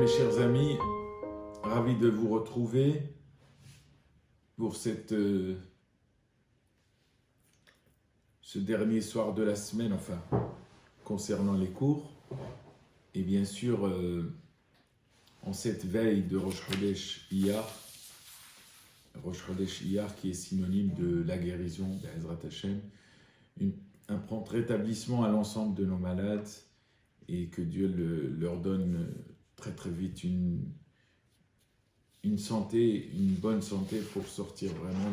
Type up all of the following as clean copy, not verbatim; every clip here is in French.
mes chers amis, ravi de vous retrouver pour ce dernier soir de la semaine, enfin, concernant les cours. Et bien sûr, en cette veille de Rosh Chodesh Iyar qui est synonyme de la guérison, d'Ezrat Hashem, un prompt rétablissement à l'ensemble de nos malades et que Dieu leur donne très très vite une santé, une bonne santé pour sortir vraiment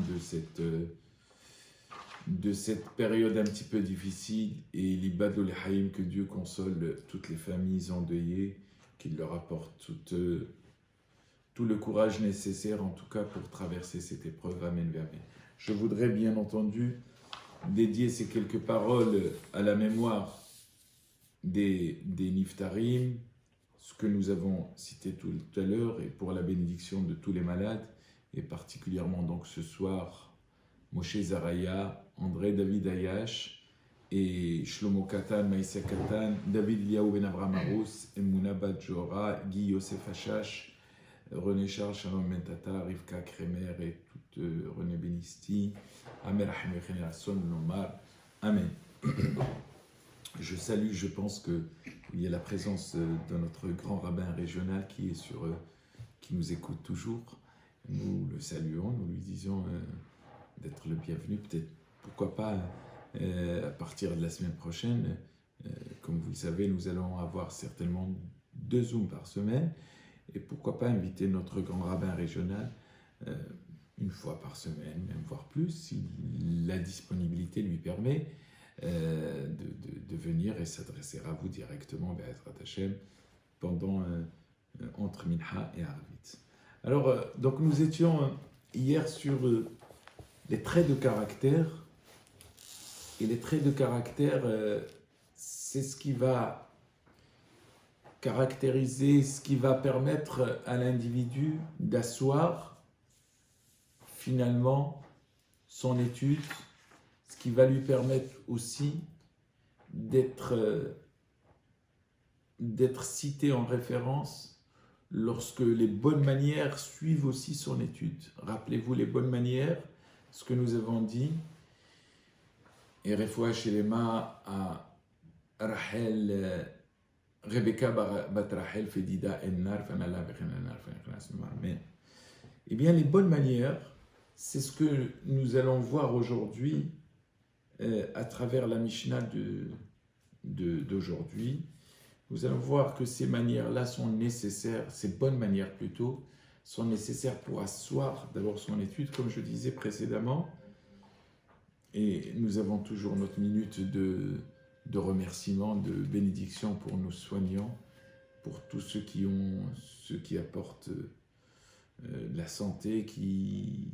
de cette période un petit peu difficile, et l'ibadul hayim, que Dieu console toutes les familles endeuillées, qu'il leur apporte tout le courage nécessaire en tout cas pour traverser cette épreuve. Amen, amen. Je voudrais bien entendu dédier ces quelques paroles à la mémoire des Niftarim, ce que nous avons cité tout à l'heure, et pour la bénédiction de tous les malades, et particulièrement donc ce soir, Moshe Zaraya, André David Ayash, et Shlomo Katan, Maïssa Katan, David Liaou Ben Abraham Arous, Emouna Badjora, Guy Yosef Hachash, René Charles, Shalom Mentata, Rivka Kremer et toute René Benisti, Amer Ahmed Hasson Nomar. Amen. Je salue, je pense qu'il y a la présence de notre grand rabbin régional qui nous écoute toujours. Nous le saluons, nous lui disons d'être le bienvenu. Peut-être, pourquoi pas, à partir de la semaine prochaine, comme vous le savez, nous allons avoir certainement 2 Zooms par semaine. Et pourquoi pas inviter notre grand rabbin régional une fois par semaine, même voire plus, si la disponibilité lui permet, de venir et s'adresser à vous directement, Be'ezrat Hashem, pendant entre Minha et Arvit. Alors, donc nous étions hier sur les traits de caractère, et les traits de caractère, c'est ce qui va caractériser, ce qui va permettre à l'individu d'asseoir finalement son étude, ce qui va lui permettre aussi d'être cité en référence lorsque les bonnes manières suivent aussi son étude. Rappelez-vous les bonnes manières, ce que nous avons dit, et Refoua Shelema à Rachel, Rebecca bat Rachel Fedida Ennar Fanala Bechenanar Fanachnas Amen. Eh bien, les bonnes manières, c'est ce que nous allons voir aujourd'hui à travers la Mishnah d'aujourd'hui. Nous allons voir que ces manières-là sont nécessaires, ces bonnes manières plutôt, sont nécessaires pour asseoir d'abord son étude, comme je disais précédemment. Et nous avons toujours notre minute de remerciement, de bénédiction pour nos soignants, pour tous ceux qui apportent la santé, qui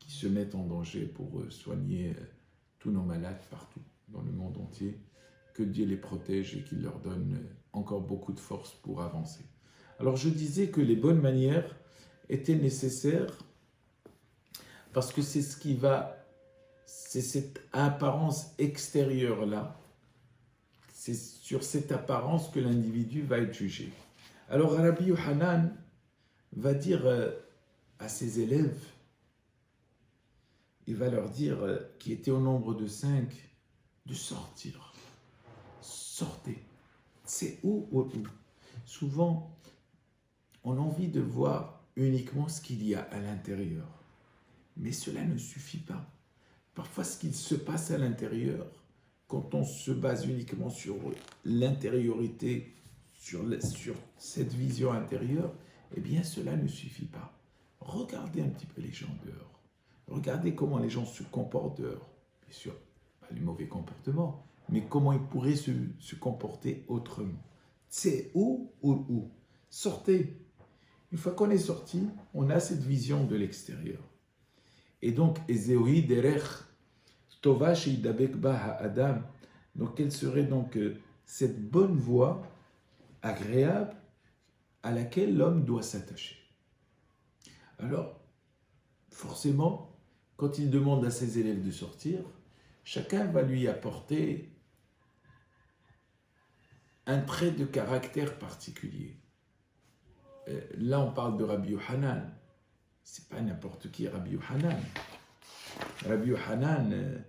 se mettent en danger pour soigner tous nos malades partout dans le monde entier. Que Dieu les protège et qu'il leur donne encore beaucoup de force pour avancer. Alors je disais que les bonnes manières étaient nécessaires parce que c'est cette apparence extérieure-là, c'est sur cette apparence que l'individu va être jugé. Alors Rabbi Yohanan va dire à ses élèves, il va leur dire, qui étaient au nombre de 5, de sortir. Sortez. C'est où? Souvent, on a envie de voir uniquement ce qu'il y a à l'intérieur. Mais cela ne suffit pas. Parfois, ce qu'il se passe à l'intérieur, quand on se base uniquement sur l'intériorité, sur cette vision intérieure, eh bien, cela ne suffit pas. Regardez un petit peu les gens dehors. Regardez comment les gens se comportent dehors. Bien sûr, pas les mauvais comportements, mais comment ils pourraient se comporter autrement. C'est où? Sortez. Une fois qu'on est sorti, on a cette vision de l'extérieur. Et donc, Ezeohi derech tova sheidabek ba ha'adam. Donc, quelle serait donc cette bonne voie agréable à laquelle l'homme doit s'attacher? Alors, forcément, quand il demande à ses élèves de sortir, chacun va lui apporter un trait de caractère particulier. là on parle de Rabbi Yohanan. C'est pas n'importe qui, Rabbi Yohanan. Rabbi Yohanan,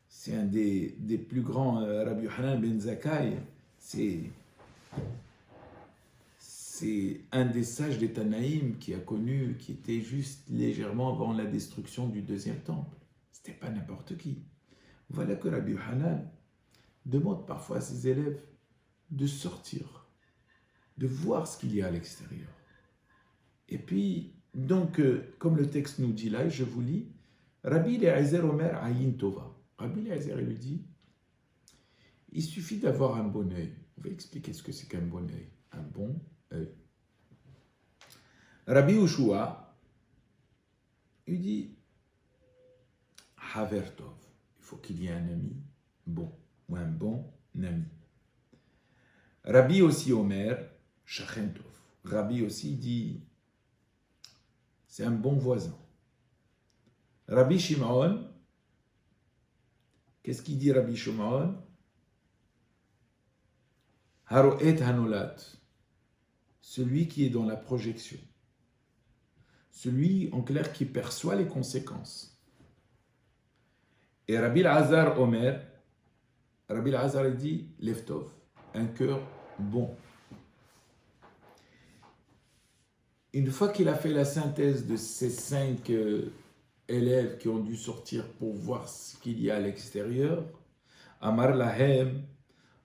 c'est un des plus grands, Rabbi Yohanan ben Zakkai, c'est un des sages des Tanaïm qui a connu, qui était juste légèrement avant la destruction du deuxième temple. C'était pas n'importe qui. Voilà que Rabbi Yohanan demande parfois à ses élèves de sortir, de voir ce qu'il y a à l'extérieur. Et puis, donc, comme le texte nous dit là, et je vous lis, Rabbi Eliezer Omer Ayin Tova. Rabbi Eliezer lui dit, il suffit d'avoir un bon œil. On va expliquer ce que c'est qu'un bon œil. Un bon œil. Rabbi Ushua, il dit, Haver Tov. Il faut qu'il y ait un ami bon, ou un bon ami. Rabbi aussi Omer, Shachen Tov. Rabbi aussi dit, c'est un bon voisin. Rabbi Shimon, qu'est-ce qu'il dit Rabbi Shimon? Haroet Hanolat, celui qui est dans la projection. Celui, en clair, qui perçoit les conséquences. Et Rabbi Elazar Omer, Rabbi Elazar dit, Leftov, un cœur bon. Une fois qu'il a fait la synthèse de ces 5 élèves qui ont dû sortir pour voir ce qu'il y a à l'extérieur, Amar Lahem,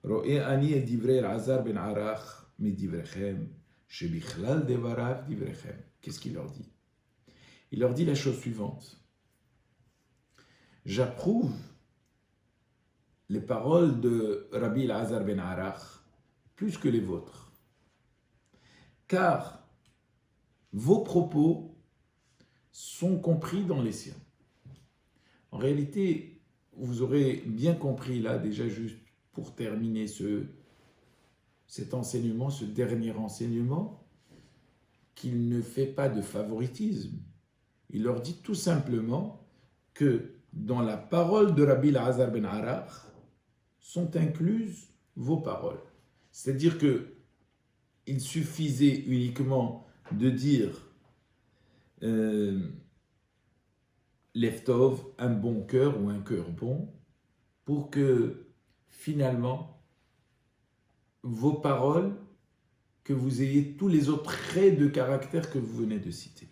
Ro'e ani et divrei Elazar ben Arach, mi divrechem, shebichlal devarav divrechem. Qu'est-ce qu'il leur dit? Il leur dit la chose suivante. J'approuve les paroles de Rabbi Elazar ben Arach plus que les vôtres. Car vos propos sont compris dans les siens. En réalité, vous aurez bien compris là, déjà juste pour terminer cet enseignement, ce dernier enseignement, qu'il ne fait pas de favoritisme. Il leur dit tout simplement que dans la parole de Rabbi Elazar ben Arach sont incluses vos paroles. C'est-à-dire que il suffisait uniquement de dire Leftov, un bon cœur ou un cœur bon, pour que finalement vos paroles, que vous ayez tous les autres traits de caractère que vous venez de citer.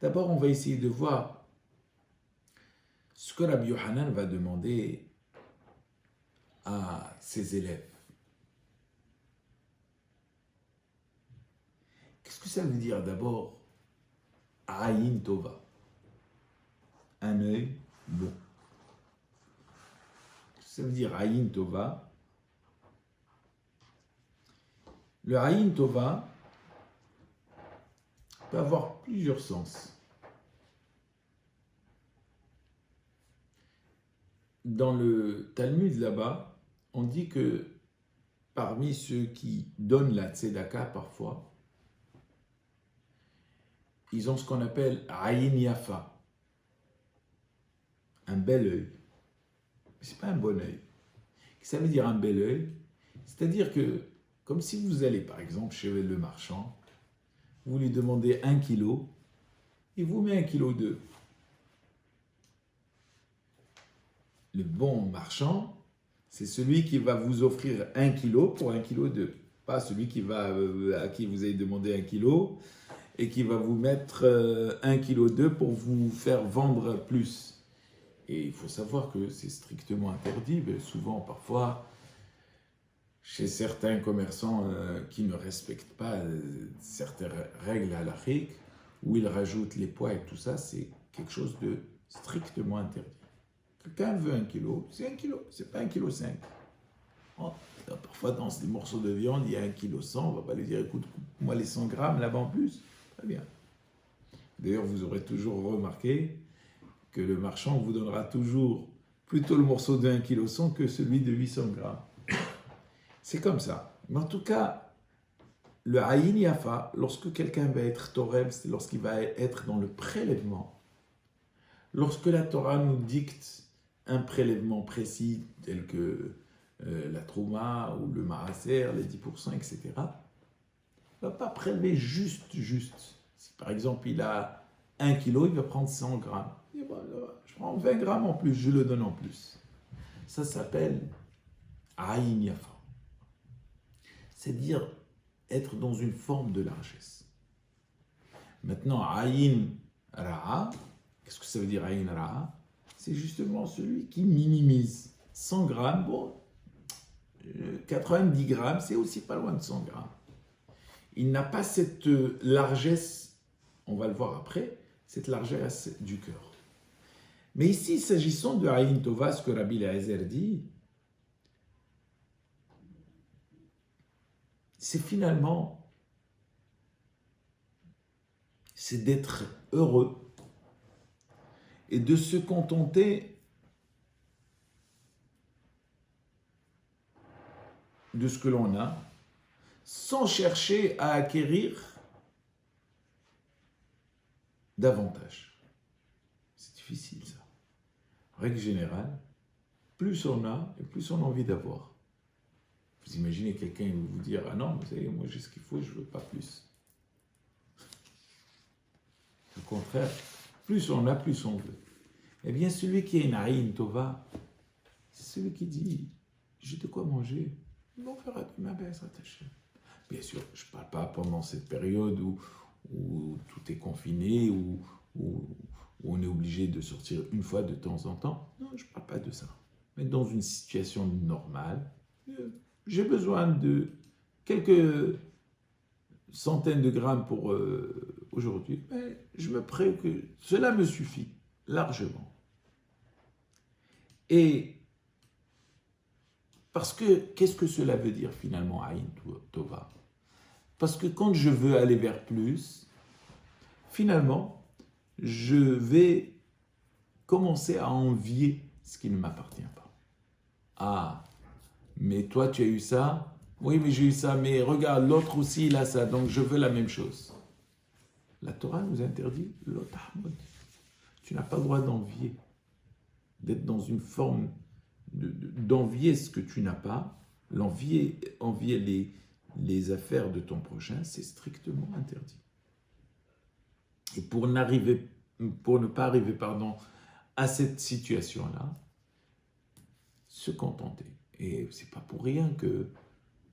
D'abord, on va essayer de voir ce que Rabbi Yohanan va demander à ses élèves. Qu'est-ce que ça veut dire d'abord Ayin Tova, un œil bon. Qu'est-ce que ça veut dire Ayin Tova? Le Ayin Tova peut avoir plusieurs sens. Dans le Talmud là-bas, on dit que parmi ceux qui donnent la tzedaka parfois, ils ont ce qu'on appelle Ayin Yafa, un bel œil. Mais ce n'est pas un bon œil. Ça veut dire un bel œil, c'est-à-dire que, comme si vous allez par exemple chez le marchand, vous lui demandez 1 kilo, il vous met 1,2 kg. Le bon marchand, c'est celui qui va vous offrir 1 kilo pour 1,2 kg. Pas celui à qui vous avez demandé 1 kilo et qui va vous mettre 1,2 kg pour vous faire vendre plus. Et il faut savoir que c'est strictement interdit. Mais souvent, parfois, chez certains commerçants qui ne respectent pas certaines règles halachiques, où ils rajoutent les poids et tout ça, c'est quelque chose de strictement interdit. Quelqu'un veut 1 kilo, c'est 1 kilo, c'est pas 1,5 kg. Oh, parfois, dans ces morceaux de viande, il y a 1,1 kg, on ne va pas lui dire, écoute, coupe-moi les 100 grammes là-bas en plus. Très bien. D'ailleurs, vous aurez toujours remarqué que le marchand vous donnera toujours plutôt le morceau de 1,1 kg que celui de 800 grammes. C'est comme ça. Mais en tout cas, le Ayin Yafa, lorsque quelqu'un va être Torem, c'est lorsqu'il va être dans le prélèvement. Lorsque la Torah nous dicte un prélèvement précis, tel que la Trouma ou le Maaser, les 10%, etc., Il ne va pas prélever juste. Si par exemple il a 1 kilo, il va prendre 100 grammes. Il dit, voilà, je prends 20 grammes en plus, je le donne en plus. Ça s'appelle Aïn Yafa. C'est-à-dire être dans une forme de largesse. Maintenant, Aïn Ra'a, qu'est-ce que ça veut dire Aïn Ra'a? C'est justement celui qui minimise. 100 grammes, bon, 90 grammes, c'est aussi pas loin de 100 grammes. Il n'a pas cette largesse, on va le voir après, cette largesse du cœur. Mais ici, s'agissant de Aïn Tova, ce que Rabbi Eliezer dit, c'est finalement, c'est d'être heureux et de se contenter de ce que l'on a, sans chercher à acquérir davantage. C'est difficile ça. En règle générale, plus on a et plus on a envie d'avoir. Vous imaginez quelqu'un vous dire « Ah non, vous savez, moi j'ai ce qu'il faut, je ne veux pas plus. » Au contraire, plus on a, plus on veut. Eh bien, celui qui est une Aïn Tova, c'est celui qui dit « J'ai de quoi manger, on fera de ma baisse attachée. » Bien sûr, je ne parle pas pendant cette période où tout est confiné, où on est obligé de sortir une fois de temps en temps. Non, je ne parle pas de ça. Mais dans une situation normale, j'ai besoin de quelques centaines de grammes pour aujourd'hui, mais je me préoccupe. Cela me suffit largement. Et parce que, qu'est-ce que cela veut dire finalement, Aïn Tova? Parce que quand je veux aller vers plus, finalement, je vais commencer à envier ce qui ne m'appartient pas. Ah, mais toi tu as eu ça? Oui, mais j'ai eu ça, mais regarde, l'autre aussi il a ça, donc je veux la même chose. La Torah nous interdit l'otahmod. Tu n'as pas le droit d'envier, d'être dans une forme d'envier ce que tu n'as pas. Envier les affaires de ton prochain, c'est strictement interdit. Et pour ne pas arriver à cette situation-là, se contenter. Et c'est pas pour rien que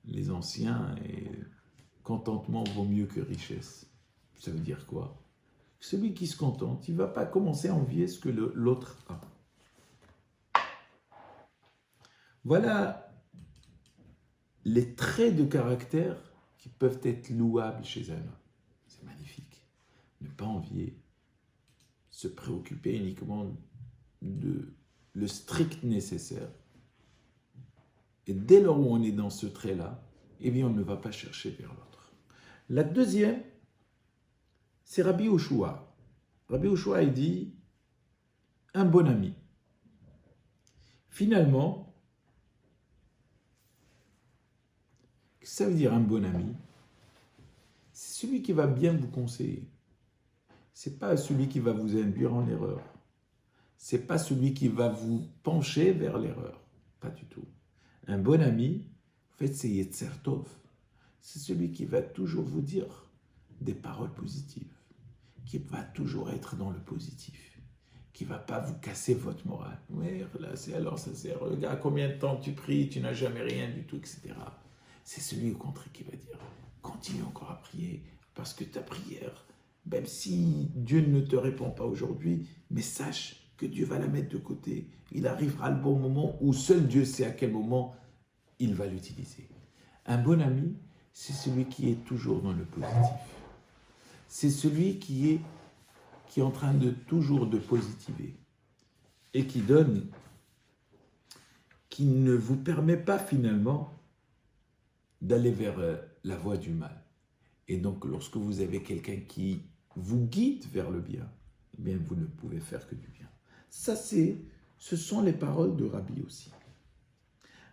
les anciens, contentement vaut mieux que richesse. Ça veut dire quoi? Celui qui se contente, il ne va pas commencer à envier ce que l'autre a. Voilà les traits de caractère qui peuvent être louables chez un homme. C'est magnifique. Ne pas envier, se préoccuper uniquement de le strict nécessaire. Et dès lors où on est dans ce trait-là, eh bien on ne va pas chercher vers l'autre. La deuxième, c'est Rabbi Yoshua. Rabbi Yoshua, il dit, un bon ami. Finalement, qu'est-ce que ça veut dire un bon ami? C'est celui qui va bien vous conseiller. C'est pas celui qui va vous induire en erreur. C'est pas celui qui va vous pencher vers l'erreur. Pas du tout. Un bon ami, en fait, c'est Yetzer Tov. C'est celui qui va toujours vous dire des paroles positives, qui va toujours être dans le positif, qui ne va pas vous casser votre morale. Ouais, là, c'est alors ça sert. Regarde combien de temps tu pries, tu n'as jamais rien du tout, etc. C'est celui au contraire qui va dire, continue encore à prier, parce que ta prière, même si Dieu ne te répond pas aujourd'hui, mais sache que Dieu va la mettre de côté. Il arrivera le bon moment où seul Dieu sait à quel moment il va l'utiliser. Un bon ami, c'est celui qui est toujours dans le positif. C'est celui qui est en train de toujours de positiver et qui donne, qui ne vous permet pas finalement d'aller vers la voie du mal. Et donc, lorsque vous avez quelqu'un qui vous guide vers le bien, eh bien, vous ne pouvez faire que du bien. Ça, ce sont les paroles de Rabbi aussi.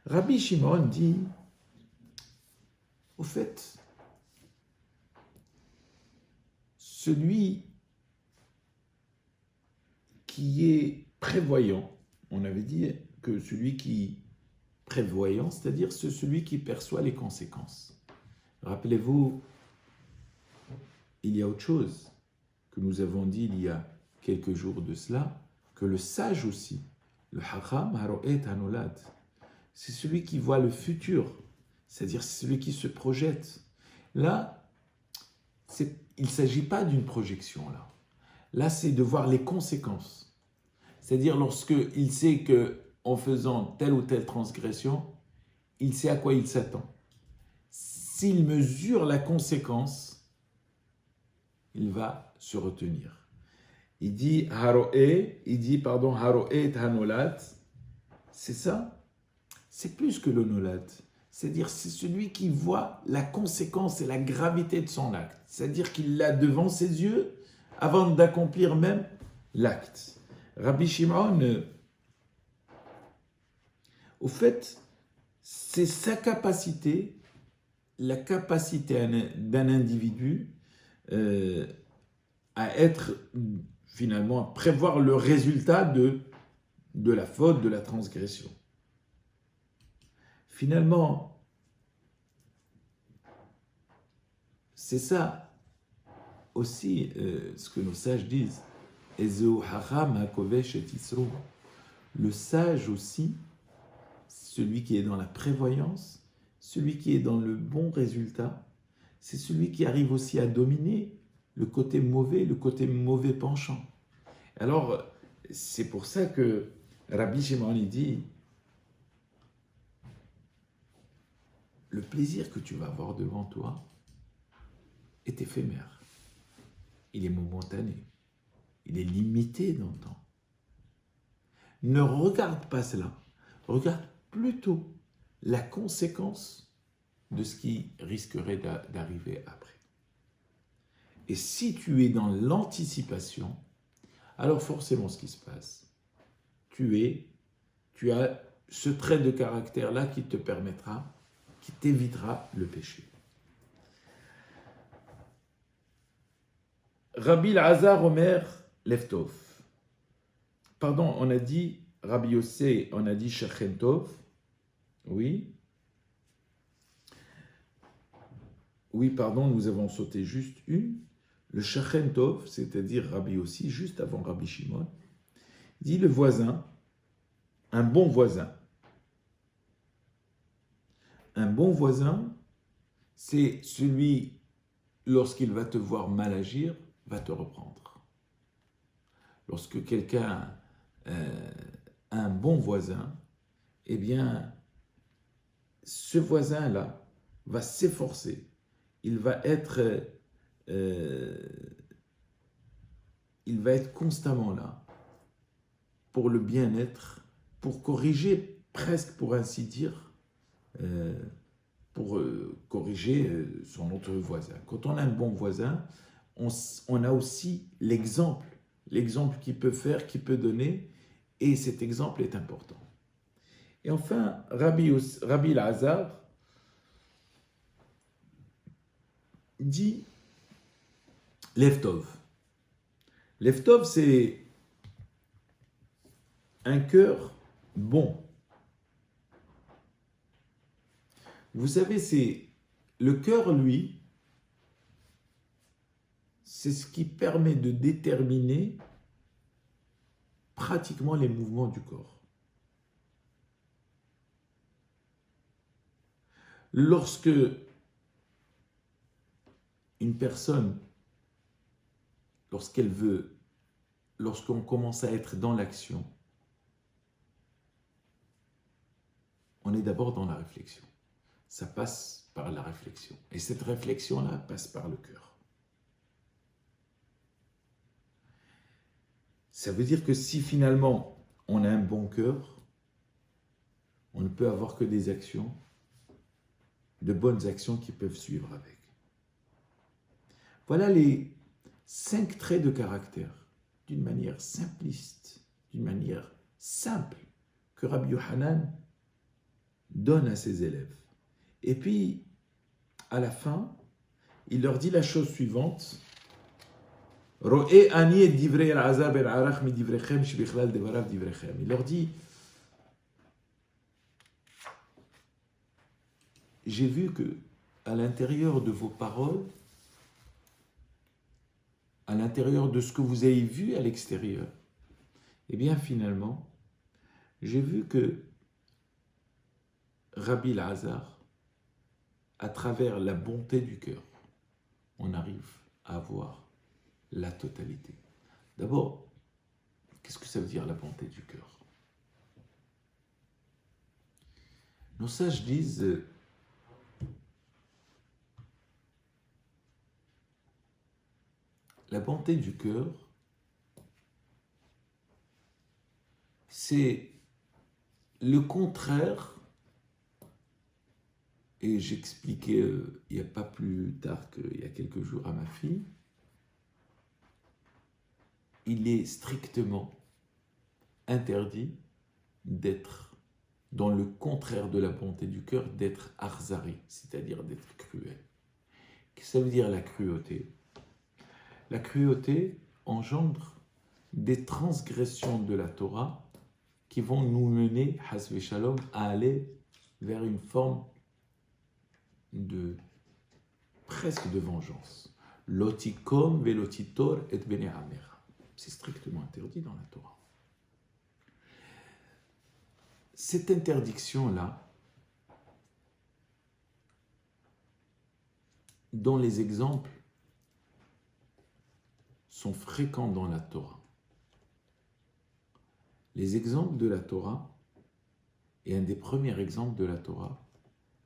Rabbi Shimon dit, au fait, celui qui est prévoyant, on avait dit que celui qui est prévoyant, c'est-à-dire celui qui perçoit les conséquences. Rappelez-vous il y a autre chose que nous avons dit il y a quelques jours de cela, que le sage aussi, le Hakam Haro'et Hanolad, c'est celui qui voit le futur, c'est-à-dire c'est celui qui se projette. Là, il ne s'agit pas d'une projection, là. Là, c'est de voir les conséquences. C'est-à-dire lorsqu'il sait qu'en faisant telle ou telle transgression, il sait à quoi il s'attend. S'il mesure la conséquence, il va se retenir. Il dit Haro'e, Haro'e Hanolat, c'est ça. C'est plus que le nolad. C'est-à-dire c'est celui qui voit la conséquence et la gravité de son acte. C'est-à-dire qu'il l'a devant ses yeux avant d'accomplir même l'acte. Rabbi Shimon, au fait, c'est sa capacité, la capacité d'un individu à être, finalement, à prévoir le résultat de la faute, de la transgression. Finalement, c'est ça aussi ce que nos sages disent. Le sage aussi, celui qui est dans la prévoyance, celui qui est dans le bon résultat, c'est celui qui arrive aussi à dominer le côté mauvais penchant. Alors, c'est pour ça que Rabbi Shimon dit, le plaisir que tu vas avoir devant toi est éphémère. Il est momentané. Il est limité dans le temps. Ne regarde pas cela. Regarde plutôt la conséquence de ce qui risquerait d'arriver après. Et si tu es dans l'anticipation, alors forcément ce qui se passe, tu as ce trait de caractère-là qui te permettra, qui t'évitera le péché. Rabbi Elazar Omer Leftov. Pardon, on a dit Rabbi Yossé, on a dit Shechen Tov. Oui. Oui, pardon, nous avons sauté juste une. Le Shechen Tov, c'est-à-dire Rabbi Yossi, juste avant Rabbi Shimon, dit le voisin, un bon voisin. Un bon voisin, c'est celui, lorsqu'il va te voir mal agir, va te reprendre. Lorsque quelqu'un a un bon voisin, eh bien, ce voisin-là va s'efforcer. Il va être constamment là pour le bien-être, pour corriger, presque pour ainsi dire, pour corriger son autre voisin. Quand on a un bon voisin, on a aussi l'exemple qu'il peut faire, qu'il peut donner, et cet exemple est important. Et enfin, Rabbi Elazar dit Leftov. Leftov, c'est un cœur bon. Vous savez, c'est le cœur, lui, c'est ce qui permet de déterminer pratiquement les mouvements du corps. Lorsque une personne, lorsqu'on commence à être dans l'action, on est d'abord dans la réflexion. Ça passe par la réflexion. Et cette réflexion-là passe par le cœur. Ça veut dire que si finalement on a un bon cœur, on ne peut avoir que des actions, de bonnes actions qui peuvent suivre avec. Voilà les 5 traits de caractère, d'une manière simpliste, d'une manière simple, que Rabbi Yohanan donne à ses élèves. Et puis, à la fin, il leur dit la chose suivante. Il leur dit, j'ai vu que à l'intérieur de vos paroles, à l'intérieur de ce que vous avez vu à l'extérieur, eh bien finalement, j'ai vu que Rabbi Lazare, à travers la bonté du cœur, on arrive à voir la totalité. D'abord, qu'est-ce que ça veut dire la bonté du cœur? Nos sages disent la bonté du cœur, c'est le contraire, et j'expliquais il n'y a pas plus tard qu'il y a quelques jours à ma fille, il est strictement interdit d'être dans le contraire de la bonté du cœur, d'être arzari, c'est-à-dire d'être cruel. Qu'est-ce que ça veut dire la cruauté? La cruauté engendre des transgressions de la Torah qui vont nous mener, hasve shalom, à aller vers une forme de presque de vengeance. Lotikom velotitor et bene amer. C'est strictement interdit dans la Torah. Cette interdiction-là, dont les exemples sont fréquents dans la Torah. Les exemples de la Torah, et un des premiers exemples de la Torah,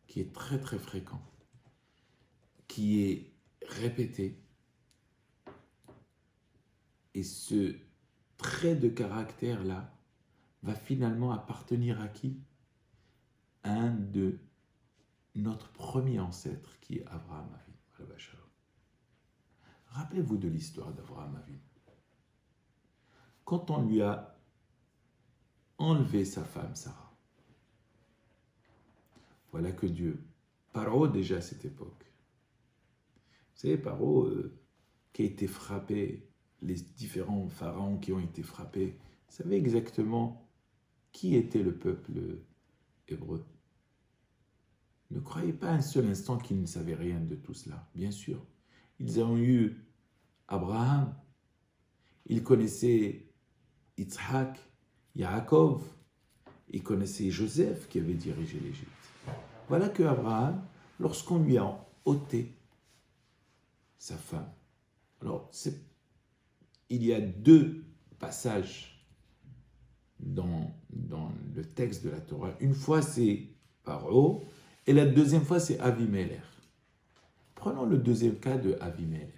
qui est très très fréquent, qui est répété, et ce trait de caractère-là va finalement appartenir à qui? À un de notre premier ancêtre, qui est Abraham Avinu. Rappelez-vous de l'histoire d'Abraham Avinu. Quand on lui a enlevé sa femme Sarah, voilà que Dieu, Paro déjà à cette époque, vous savez, Paro qui a été frappé, les différents pharaons qui ont été frappés, savait exactement qui était le peuple hébreu. Ne croyez pas un seul instant qu'ils ne savaient rien de tout cela. Bien sûr, ils ont eu Abraham, ils connaissaient Yitzhak, Yaakov, ils connaissaient Joseph qui avait dirigé l'Égypte. Voilà que Abraham, lorsqu'on lui a ôté sa femme, alors il y a deux passages dans le texte de la Torah. Une fois c'est Paro, et la deuxième fois c'est Avimelech. Prenons le deuxième cas de Avimelech.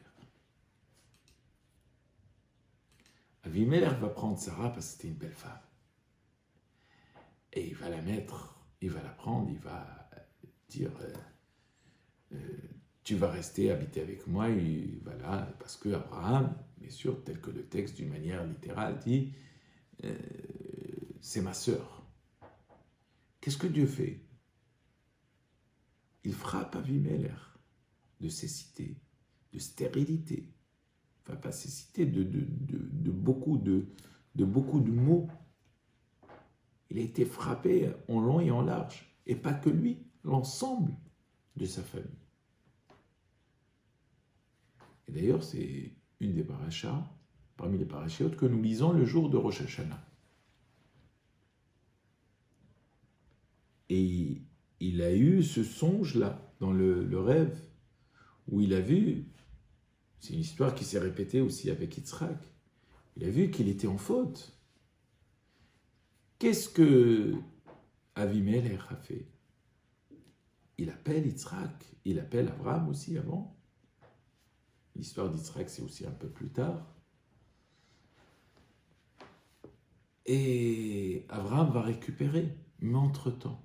Avimelech va prendre Sarah parce que c'était une belle femme. Et il va la mettre, il va la prendre, il va dire tu vas rester habiter avec moi, et voilà, parce que Abraham, bien sûr, tel que le texte d'une manière littérale dit c'est ma sœur. Qu'est-ce que Dieu fait? Il frappe Avimelech de cécité, de stérilité, enfin pas cécité, de beaucoup de maux. Il a été frappé en long et en large, et pas que lui, l'ensemble de sa famille. Et d'ailleurs, c'est une des parachas, parmi les parachiotes, que nous lisons le jour de Rosh Hashanah. Et il a eu ce songe-là, dans le rêve, où il a vu, c'est une histoire qui s'est répétée aussi avec Yitzhak, il a vu qu'il était en faute. Qu'est-ce que Avimelech a fait? Il appelle Yitzhak, il appelle Abraham aussi avant. L'histoire d'Yitzhak, c'est aussi un peu plus tard. Et Abraham va récupérer, mais entre-temps,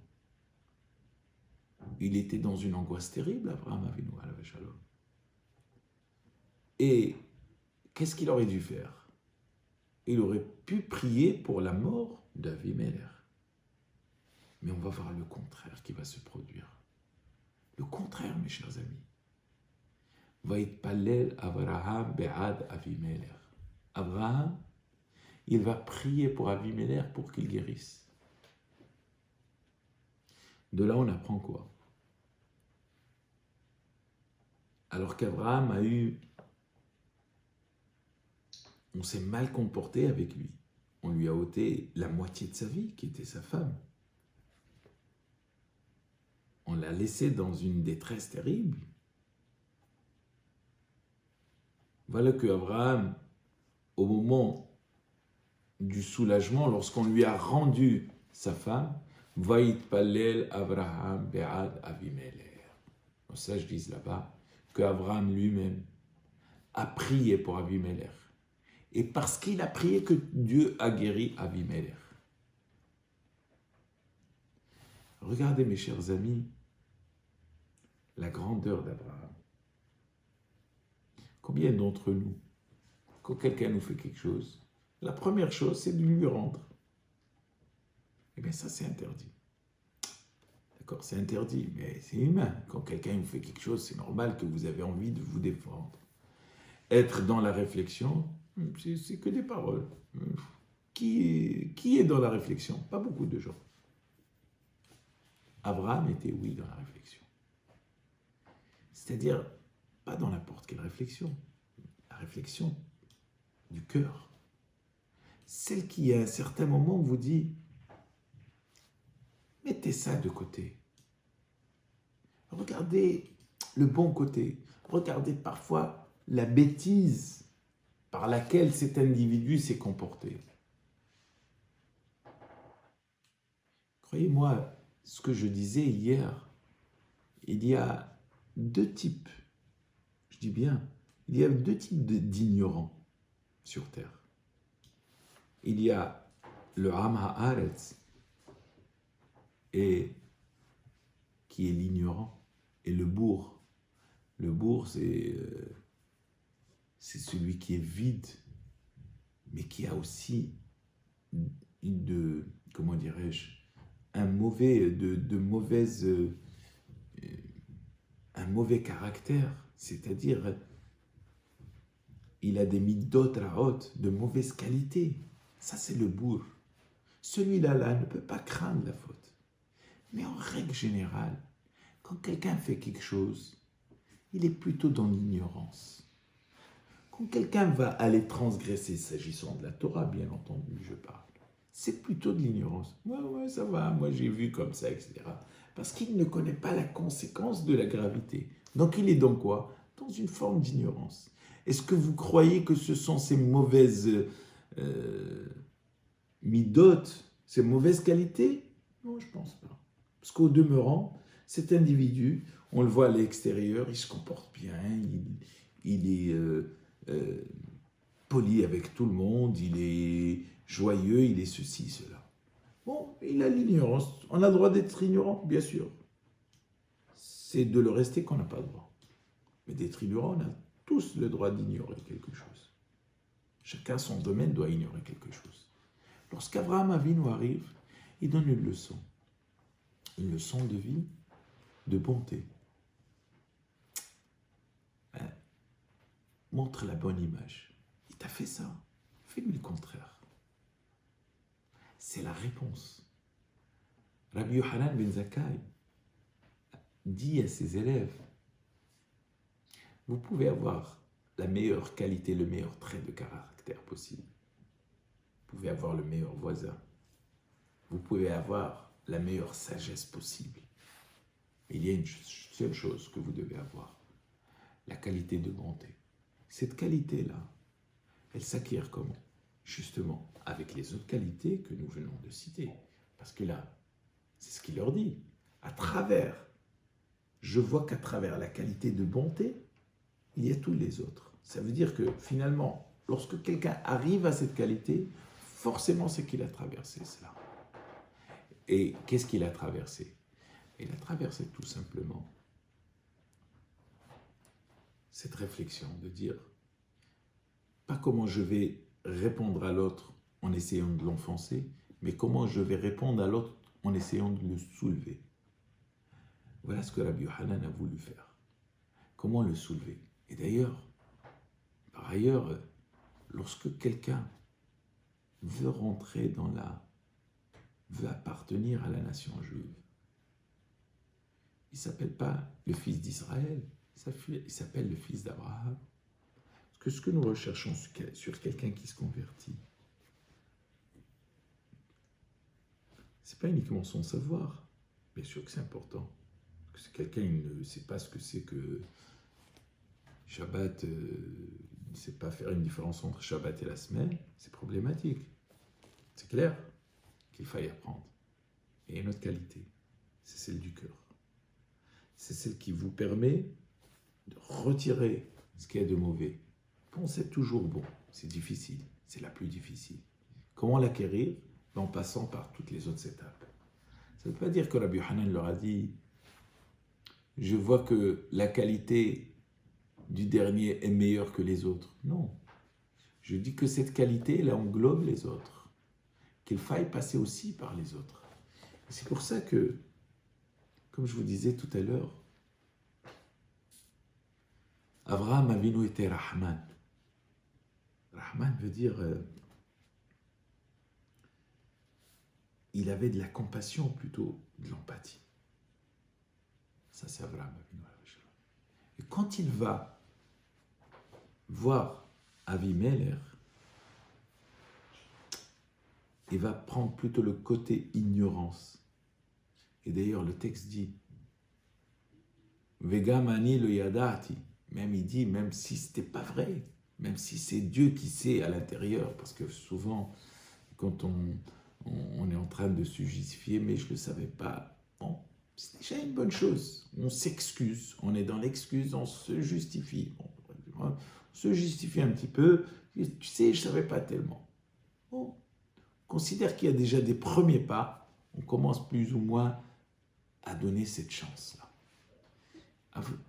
il était dans une angoisse terrible, Abraham Avinu, alayhi shalom. Et qu'est-ce qu'il aurait dû faire? Il aurait pu prier pour la mort d'Avimelech. Mais on va voir le contraire qui va se produire. Le contraire, mes chers amis. Vaïtpalel Avraham be'ad Avimelech. Abraham, il va prier pour Avimelech pour qu'il guérisse. De là, on apprend quoi? Alors qu'Abraham a eu on s'est mal comporté avec lui. On lui a ôté la moitié de sa vie, qui était sa femme. On l'a laissé dans une détresse terrible. Voilà que Abraham, au moment du soulagement, lorsqu'on lui a rendu sa femme, Vaïtpallel Abraham Be'ad Avimelech. Nos sages disent là-bas que Abraham lui-même a prié pour Avimelech. Et parce qu'il a prié que Dieu a guéri Avimelech. Regardez mes chers amis, la grandeur d'Abraham. Combien d'entre nous, quand quelqu'un nous fait quelque chose, la première chose, c'est de lui rendre. Eh bien, ça, c'est interdit. D'accord, c'est interdit, mais c'est humain. Quand quelqu'un vous fait quelque chose, c'est normal que vous avez envie de vous défendre. Être dans la réflexion, c'est que des paroles. Qui est dans la réflexion? Pas beaucoup de gens. Abraham était, oui, dans la réflexion. C'est-à-dire, pas dans n'importe quelle réflexion. La réflexion du cœur. Celle qui, à un certain moment, vous dit « Mettez ça de côté. Regardez le bon côté. Regardez parfois la bêtise par laquelle cet individu s'est comporté. » Croyez-moi, ce que je disais hier, il y a deux types, je dis bien, il y a deux types d'ignorants sur Terre. Il y a le Am Haaretz, et qui est l'ignorant, et le bourg. Le bourg, c'est celui qui est vide, mais qui a aussi comment dirais-je, un mauvais mauvais caractère, c'est-à-dire il a des midot raot, de mauvaise qualité. Ça, c'est le bourg. Celui-là ne peut pas craindre la faute. Mais en règle générale, quand quelqu'un fait quelque chose, il est plutôt dans l'ignorance. Quand quelqu'un va aller transgresser, s'agissant de la Torah, bien entendu, je parle, c'est plutôt de l'ignorance. Ouais, ça va, moi j'ai vu comme ça, etc. Parce qu'il ne connaît pas la conséquence de la gravité. Donc il est dans quoi? Dans une forme d'ignorance. Est-ce que vous croyez que ce sont ces mauvaises midotes, ces mauvaises qualités? Non, je ne pense pas. Parce qu'au demeurant, cet individu, on le voit à l'extérieur, il se comporte bien, il est poli avec tout le monde, il est joyeux, il est ceci, cela. Bon, il a l'ignorance. On a le droit d'être ignorant, bien sûr. C'est de le rester qu'on n'a pas le droit. Mais d'être ignorant, on a tous le droit d'ignorer quelque chose. Chacun son domaine doit ignorer quelque chose. Lorsqu'Abraham Avinu arrive, il donne une leçon de vie, de bonté. Montre la bonne image. Il t'a fait ça, fais-lui le contraire. C'est la réponse. Rabbi Yochanan ben Zakkai dit à ses élèves, vous pouvez avoir la meilleure qualité, le meilleur trait de caractère possible. Vous pouvez avoir le meilleur voisin. Vous pouvez avoir la meilleure sagesse possible. Mais il y a une seule chose que vous devez avoir, la qualité de bonté. Cette qualité-là, elle s'acquiert comment? Justement, avec les autres qualités que nous venons de citer. Parce que là, c'est ce qu'il leur dit. Je vois qu'à travers la qualité de bonté, il y a tous les autres. Ça veut dire que finalement, lorsque quelqu'un arrive à cette qualité, forcément c'est qu'il a traversé cela. Et qu'est-ce qu'il a traversé? Il a traversé tout simplement cette réflexion de dire, pas comment je vais répondre à l'autre en essayant de l'enfoncer, mais comment je vais répondre à l'autre en essayant de le soulever. Voilà ce que Rabbi Yochanan a voulu faire. Comment le soulever? Et d'ailleurs, par ailleurs, lorsque quelqu'un veut veut appartenir à la nation juive, il ne s'appelle pas le fils d'Israël, il s'appelle le fils d'Abraham. Parce que ce que nous recherchons sur quelqu'un qui se convertit, ce n'est pas uniquement son savoir. Bien sûr que c'est important. Parce que quelqu'un ne sait pas ce que c'est que Shabbat, il ne sait pas faire une différence entre Shabbat et la semaine, c'est problématique. C'est clair qu'il faille apprendre. Et une autre qualité, c'est celle du cœur. C'est celle qui vous permet de retirer ce qu'il y a de mauvais. Pensez toujours bon, c'est difficile, c'est la plus difficile. Comment l'acquérir? En passant par toutes les autres étapes. Ça ne veut pas dire que Rabbi Hanan leur a dit « Je vois que la qualité du dernier est meilleure que les autres. » Non. Je dis que cette qualité, elle englobe les autres. Qu'il faille passer aussi par les autres. Et c'est pour ça que, comme je vous disais tout à l'heure, Abraham Avinu était Rahman. Rahman veut dire... il avait de la compassion plutôt de l'empathie. Ça, c'est Abraham Avinu. Et quand il va voir Avimelech, il va prendre plutôt le côté ignorance. Et d'ailleurs, le texte dit Vegamani le yadati. Même il dit, même si ce n'était pas vrai, même si c'est Dieu qui sait à l'intérieur, parce que souvent, quand on est en train de se justifier, mais je ne le savais pas. Bon, c'est déjà une bonne chose. On s'excuse, on est dans l'excuse, on se justifie. Bon, on se justifie un petit peu. Tu sais, je ne savais pas tellement. Bon, on considère qu'il y a déjà des premiers pas. On commence plus ou moins à donner cette chance-là.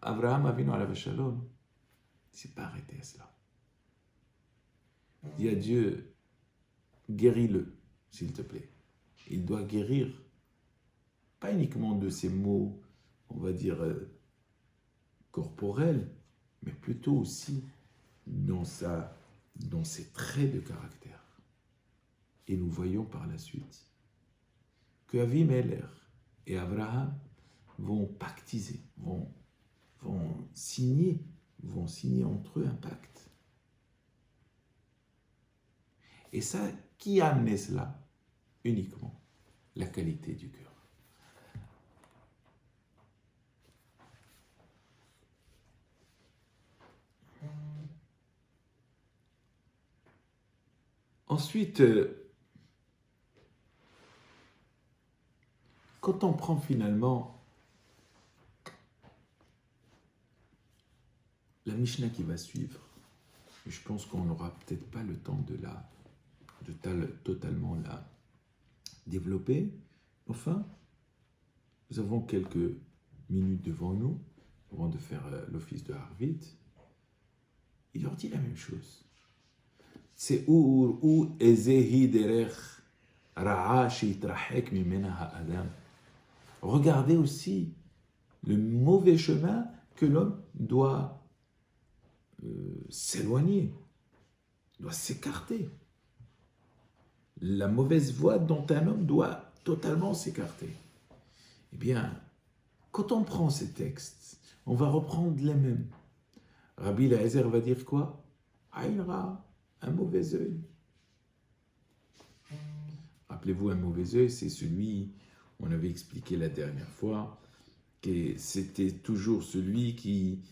Abraham Avinu alav shalom, il ne s'est pas arrêté à cela. Il dit à Dieu, guéris-le, s'il te plaît. Il doit guérir, pas uniquement de ses maux, on va dire, corporels, mais plutôt aussi dans ses traits de caractère. Et nous voyons par la suite que Avimelech et Abraham vont pactiser, vont signer entre eux un pacte. Et ça, qui a amené cela? Uniquement la qualité du cœur. Ensuite, quand on prend finalement la Mishnah qui va suivre, je pense qu'on n'aura peut-être pas le temps de totalement la développer. Enfin, nous avons quelques minutes devant nous, avant de faire l'office de Harvit. Il leur dit la même chose. C'est ou ezehi derech ra'a shitrahek mimena ha'adam. Regardez aussi le mauvais chemin que l'homme doit s'éloigner, doit s'écarter. La mauvaise voie dont un homme doit totalement s'écarter. Eh bien, quand on prend ces textes, on va reprendre les mêmes. Rabbi Eliezer va dire quoi? Aïn ra, un mauvais œil. Rappelez-vous, un mauvais œil, c'est celui, on avait expliqué la dernière fois, que c'était toujours celui qui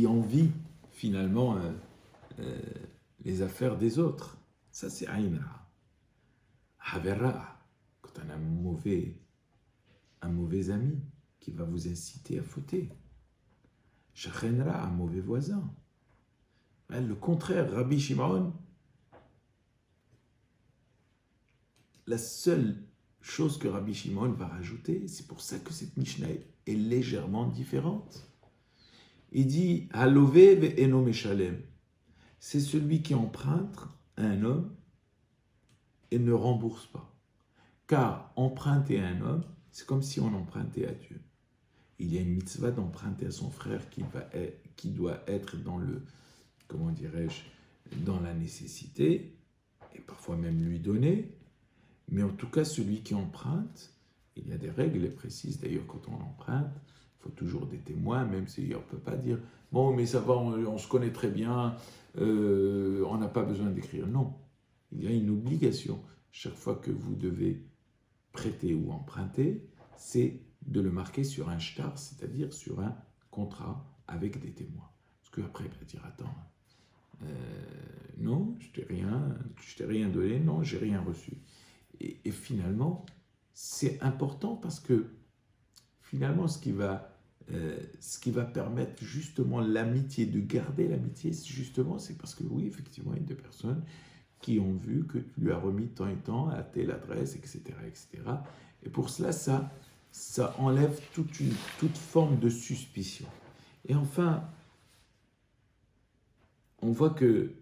envie finalement les affaires des autres. Ça, c'est Aïn ra. Havera, quand on a un mauvais ami qui va vous inciter à fauter. Shachenra, un mauvais voisin. Le contraire, Rabbi Shimon, la seule chose que Rabbi Shimon va rajouter, c'est pour ça que cette Mishnah est légèrement différente. Il dit « Halové ve'eno meshalem » c'est celui qui emprunte à un homme et ne rembourse pas. Car emprunter à un homme, c'est comme si on empruntait à Dieu. Il y a une mitzvah d'emprunter à son frère qui doit être dans le, comment dirais-je, dans la nécessité, et parfois même lui donner. Mais en tout cas, celui qui emprunte, il y a des règles précises. D'ailleurs, quand on emprunte, Il faut toujours des témoins, même si on ne peut pas dire « Bon, mais ça va, on se connaît très bien, on n'a pas besoin d'écrire. » Non, il y a une obligation. Chaque fois que vous devez prêter ou emprunter, c'est de le marquer sur un shtar, c'est-à-dire sur un contrat avec des témoins. Parce qu'après, il va dire « Attends, non, je t'ai rien donné, non, j'ai rien reçu. » Et finalement, c'est important parce que finalement, ce qui va permettre justement l'amitié, de garder l'amitié, justement, c'est parce que oui, effectivement, il y a deux personnes qui ont vu que tu lui as remis tant et tant à telle adresse, etc., etc. Et pour cela, ça enlève toute forme de suspicion. Et enfin, on voit que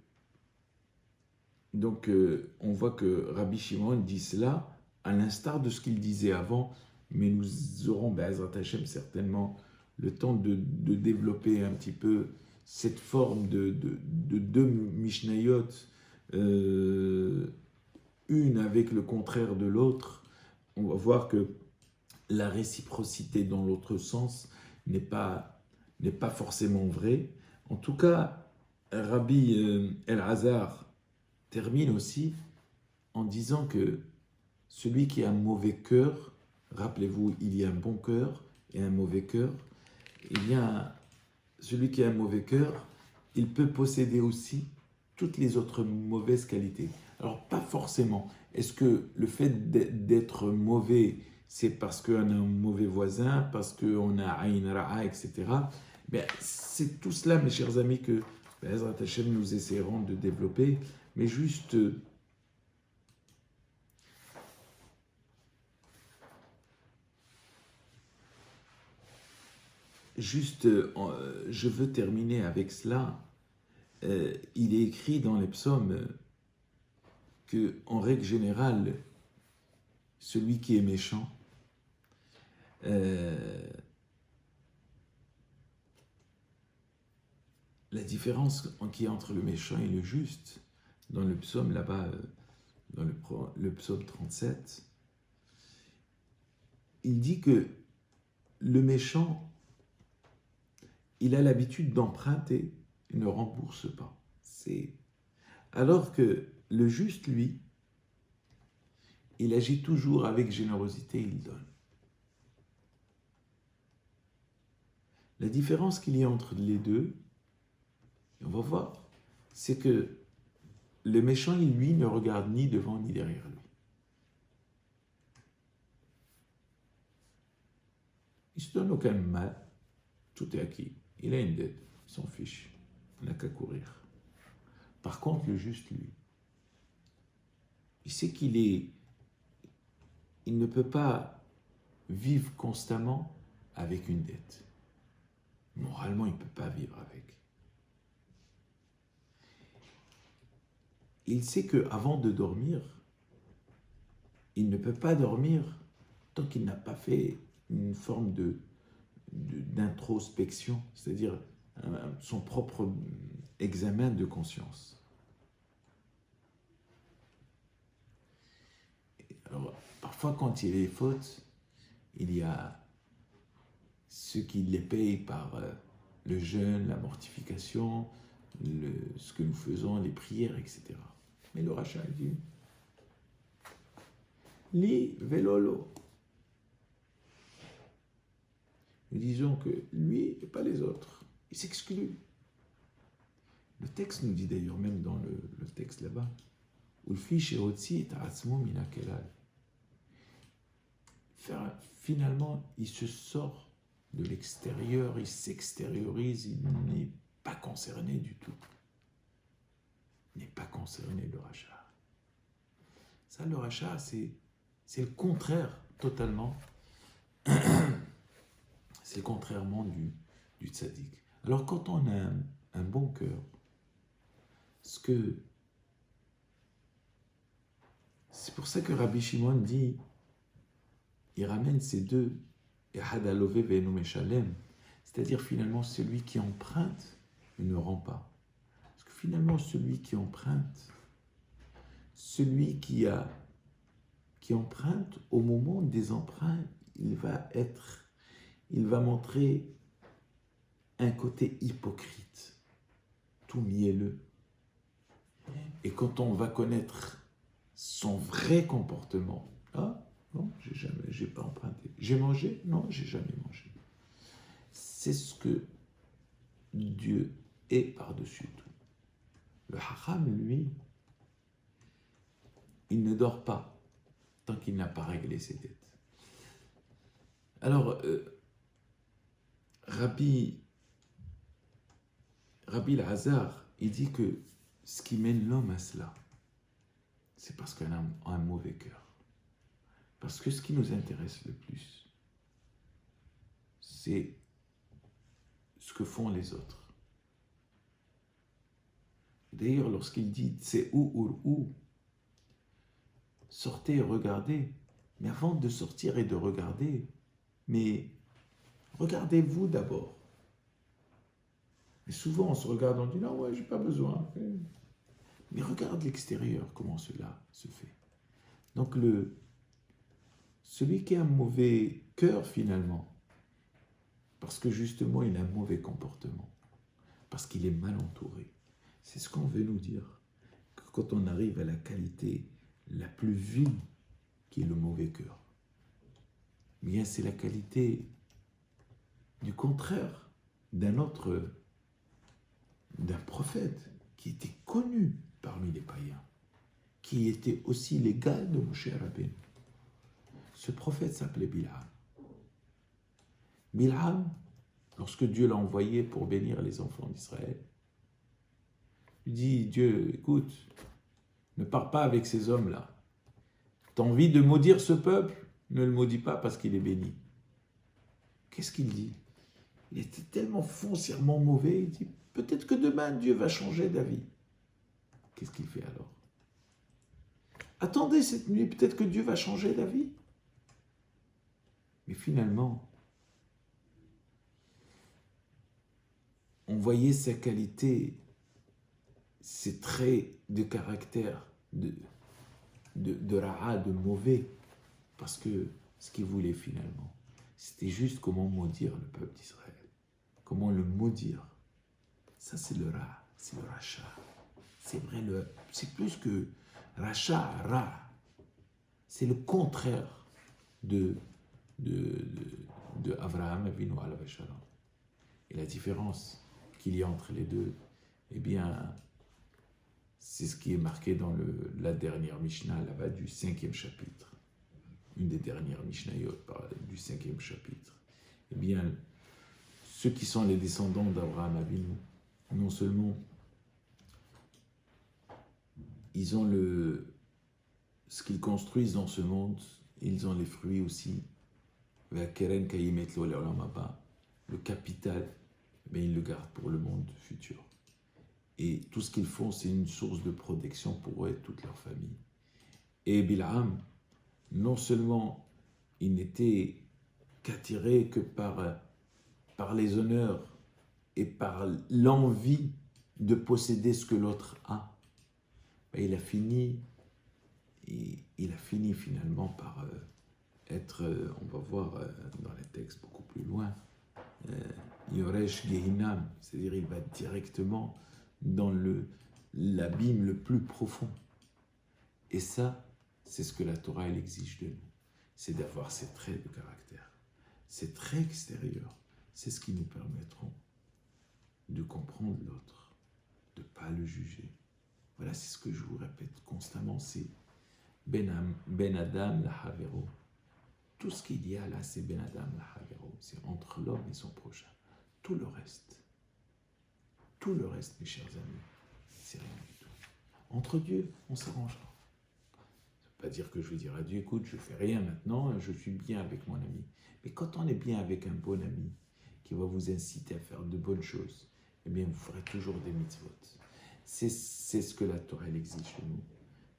Rabbi Shimon dit cela à l'instar de ce qu'il disait avant, mais nous aurons, Be'ezrat Hashem, certainement le temps de développer un petit peu cette forme de deux Mishnayot, une avec le contraire de l'autre. On va voir que la réciprocité dans l'autre sens n'est pas forcément vraie. En tout cas, Rabbi El-Hazar termine aussi en disant que celui qui a un mauvais cœur, rappelez-vous, il y a un bon cœur et un mauvais cœur, celui qui a un mauvais cœur, il peut posséder aussi toutes les autres mauvaises qualités. Alors, pas forcément. Est-ce que le fait d'être mauvais, c'est parce qu'on a un mauvais voisin, parce qu'on a Aïn Ra'a, etc. Bien, c'est tout cela, mes chers amis, que Be'ezrat Hashem, nous essaierons de développer, mais juste je veux terminer avec cela. Il est écrit dans les psaumes que, en règle générale, celui qui est méchant, la différence qu'il y a entre le méchant et le juste, dans le psaume là-bas, dans le psaume 37, il dit que le méchant, il a l'habitude d'emprunter, il ne rembourse pas. Alors que le juste, lui, il agit toujours avec générosité, il donne. La différence qu'il y a entre les deux, on va voir, c'est que le méchant, lui, ne regarde ni devant ni derrière lui. Il ne se donne aucun mal, tout est acquis. Il a une dette, il s'en fiche, il n'a qu'à courir. Par contre, le juste, lui, il sait il ne peut pas vivre constamment avec une dette. Moralement, il ne peut pas vivre avec. Il sait qu'avant de dormir, il ne peut pas dormir tant qu'il n'a pas fait une forme d'introspection, c'est-à-dire son propre examen de conscience. Alors, parfois, quand il y a des fautes, il y a ceux qui les payent par le jeûne, la mortification, ce que nous faisons, les prières, etc. Mais le rachat dit Li velolo. Nous disons que lui et pas les autres. Il s'exclut. Le texte nous dit d'ailleurs, même dans le texte là-bas, finalement, il se sort de l'extérieur, il s'extériorise, il n'est pas concerné du tout. Il n'est pas concerné le rachat. Ça, le rachat, c'est le contraire totalement. C'est contrairement du tzaddik. Alors quand on a un bon cœur, c'est pour ça que Rabbi Shimon dit, il ramène ces deux, c'est-à-dire finalement celui qui emprunte ne rend pas. Parce que finalement celui qui emprunte, celui qui emprunte, au moment des emprunts, il va être il va montrer un côté hypocrite, tout mielleux. Et quand on va connaître son vrai comportement, ah non, j'ai pas emprunté. J'ai mangé? Non, j'ai jamais mangé. C'est ce que Dieu est par-dessus tout. Le haram, lui, il ne dort pas tant qu'il n'a pas réglé ses dettes. Alors, Rabbi Lazare, il dit que ce qui mène l'homme à cela, c'est parce qu'on a un mauvais cœur. Parce que ce qui nous intéresse le plus, c'est ce que font les autres. D'ailleurs, lorsqu'il dit « c'est où, sortez et regardez », mais avant de sortir et de regarder, mais regardez-vous d'abord. Mais souvent, on se regarde, on dit « non, ouais, j'ai pas besoin ». Mais regarde l'extérieur, comment cela se fait. Donc, celui qui a un mauvais cœur, finalement, parce que justement, il a un mauvais comportement, parce qu'il est mal entouré. C'est ce qu'on veut nous dire, que quand on arrive à la qualité la plus vile, qui est le mauvais cœur, bien c'est la qualité du contraire d'un prophète qui était connu parmi les païens, qui était aussi l'égal de Moshe Rabbeinu. Ce prophète s'appelait Bilham. Bilham, lorsque Dieu l'a envoyé pour bénir les enfants d'Israël, lui dit, Dieu, écoute, ne pars pas avec ces hommes-là. Tu as envie de maudire ce peuple? Ne le maudis pas parce qu'il est béni. Qu'est-ce qu'il dit? Il était tellement foncièrement mauvais, il dit, peut-être que demain Dieu va changer d'avis. Qu'est-ce qu'il fait alors? Attendez cette nuit, peut-être que Dieu va changer d'avis. Mais finalement, on voyait sa qualité, ses traits de caractère, de ra'a, de mauvais, parce que ce qu'il voulait finalement, c'était juste comment maudire le peuple d'Israël, comment le maudire. Ça c'est le ra, c'est le racha. C'est vrai, c'est plus que racha, ra. C'est le contraire de Abraham Avinu alayhi salam. Et la différence qu'il y a entre les deux, eh bien, c'est ce qui est marqué dans la dernière Mishnah, là-bas, du 5e chapitre. Une des dernières Mishnayot du 5e chapitre. Eh bien, ceux qui sont les descendants d'Abraham Avinu, non seulement ils ont ce qu'ils construisent dans ce monde, ils ont les fruits aussi. Le capital, mais ils le gardent pour le monde futur. Et tout ce qu'ils font, c'est une source de protection pour eux et toute leur famille. Et Bilham, non seulement il n'était qu'attiré que par les honneurs et par l'envie de posséder ce que l'autre a, mais il a fini finalement par être, on va voir dans les textes beaucoup plus loin, Yoresh Gehinam, c'est-à-dire il va directement dans l'abîme le plus profond. Et ça, c'est ce que la Torah elle exige de nous, c'est d'avoir ces traits de caractère, ces traits extérieurs, c'est ce qui nous permettront de comprendre l'autre, de ne pas le juger. Voilà, c'est ce que je vous répète constamment, c'est Ben Adam la Havero. Tout ce qu'il y a là, c'est Ben Adam la Havero, c'est entre l'homme et son prochain. Tout le reste, mes chers amis, c'est rien du tout. Entre Dieu, on s'arrangera. Ça ne veut pas dire que je vais dire à Dieu, écoute, je ne fais rien maintenant, je suis bien avec mon ami. Mais quand on est bien avec un bon ami, qui va vous inciter à faire de bonnes choses, eh bien, vous ferez toujours des mitzvot. C'est ce que la Torah exige de nous.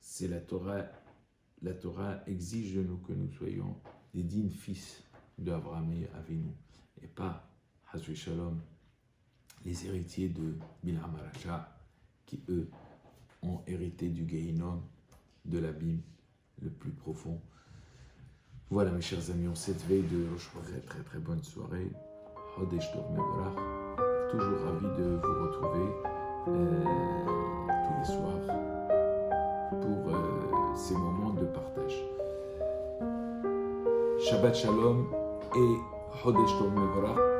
C'est la Torah exige de nous que nous soyons des dignes fils d'Abraham et Avinu, et pas, Hasvi Shalom, les héritiers de Bilham Aracha, qui eux ont hérité du Gehinom, de l'abîme le plus profond. Voilà mes chers amis, en cette veille de très très bonne soirée, Chodesh Tov Mevorach, toujours ravi de vous retrouver tous les soirs pour ces moments de partage. Shabbat Shalom et Chodesh Tov Mevorach.